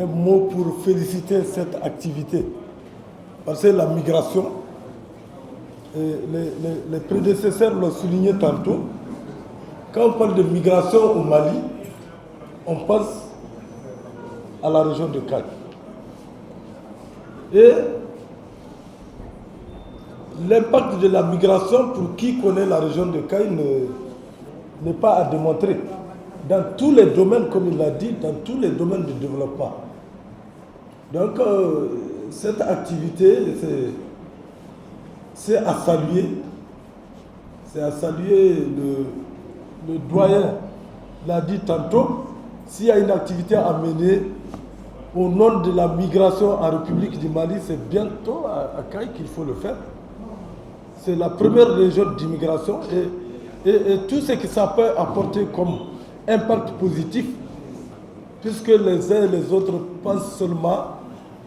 un mot pour féliciter cette activité. Parce que la migration, les prédécesseurs l'ont souligné tantôt, quand on parle de migration au Mali, on pense à la région de Kayes. Et l'impact de la migration, pour qui connaît la région de Kayes, n'est pas à démontrer. Dans tous les domaines, comme il l'a dit, dans tous les domaines de développement. Donc, cette activité, c'est à saluer. C'est à saluer le doyen l'a dit tantôt. S'il y a une activité à mener au nom de la migration en République du Mali, c'est bientôt à Kayes qu'il faut le faire. C'est la première région d'immigration et tout ce que ça peut apporter comme impact positif, puisque les uns et les autres pensent seulement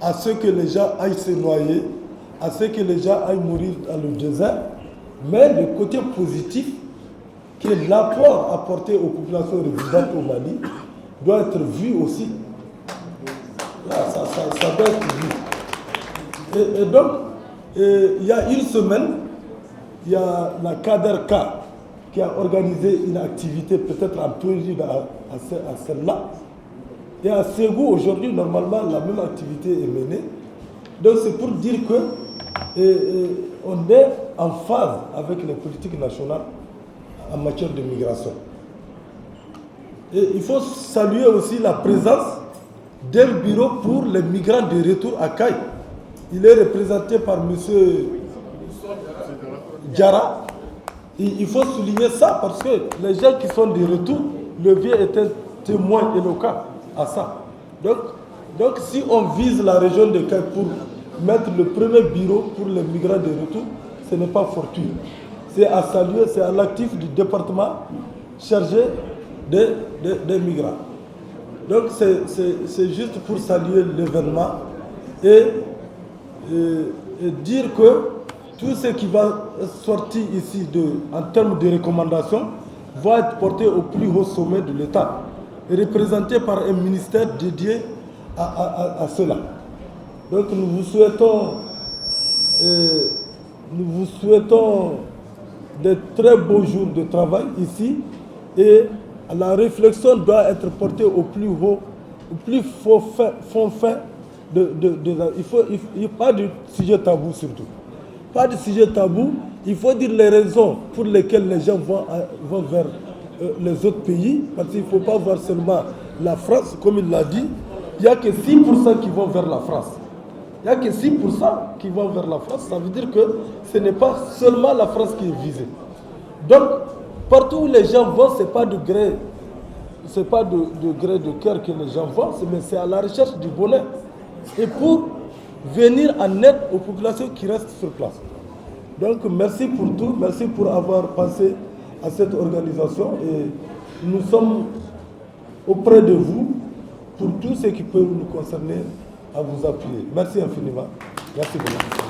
à ce que les gens aillent se noyer, à ce que les gens aillent mourir dans le désert, mais le côté positif, que l'apport apporté aux populations résidentes au Mali doit être vu aussi. Ça doit être vu. Et donc, il y a une semaine, il y a la KADERK qui a organisé une activité peut-être un peu à celle-là. Et à Ségou, aujourd'hui, normalement, la même activité est menée. Donc c'est pour dire que on est en phase avec les politiques nationales en matière de migration. Et il faut saluer aussi la présence d'un bureau pour les migrants de retour à Kayes. Il est représenté par M. Diarra. Il faut souligner ça parce que les gens qui sont de retour, le vieux est un témoin éloquent à ça. Donc si on vise la région de Kayes pour mettre le premier bureau pour les migrants de retour, ce n'est pas fortuit. C'est à saluer, c'est à l'actif du département chargé des migrants. Donc c'est juste pour saluer l'événement et dire que tout ce qui va sortir ici en termes de recommandations va être porté au plus haut sommet de l'État, représenté par un ministère dédié à cela. Donc nous vous souhaitons de très beaux jours de travail ici et la réflexion doit être portée au plus haut, au plus fond fin il n'y a pas de sujet tabou surtout. Pas de sujet tabou, il faut dire les raisons pour lesquelles les gens vont vers les autres pays, parce qu'il ne faut pas voir seulement la France, comme il l'a dit, il n'y a que 6% qui vont vers la France. Il n'y a que 6% qui vont vers la France, ça veut dire que ce n'est pas seulement la France qui est visée. Donc, partout où les gens vont, ce n'est pas de gré, de cœur que les gens vont, mais c'est à la recherche du bonheur. Et pour venir en aide aux populations qui restent sur place. Donc merci pour tout, merci pour avoir pensé à cette organisation et nous sommes auprès de vous pour tout ce qui peut nous concerner à vous appuyer. Merci infiniment. Merci beaucoup.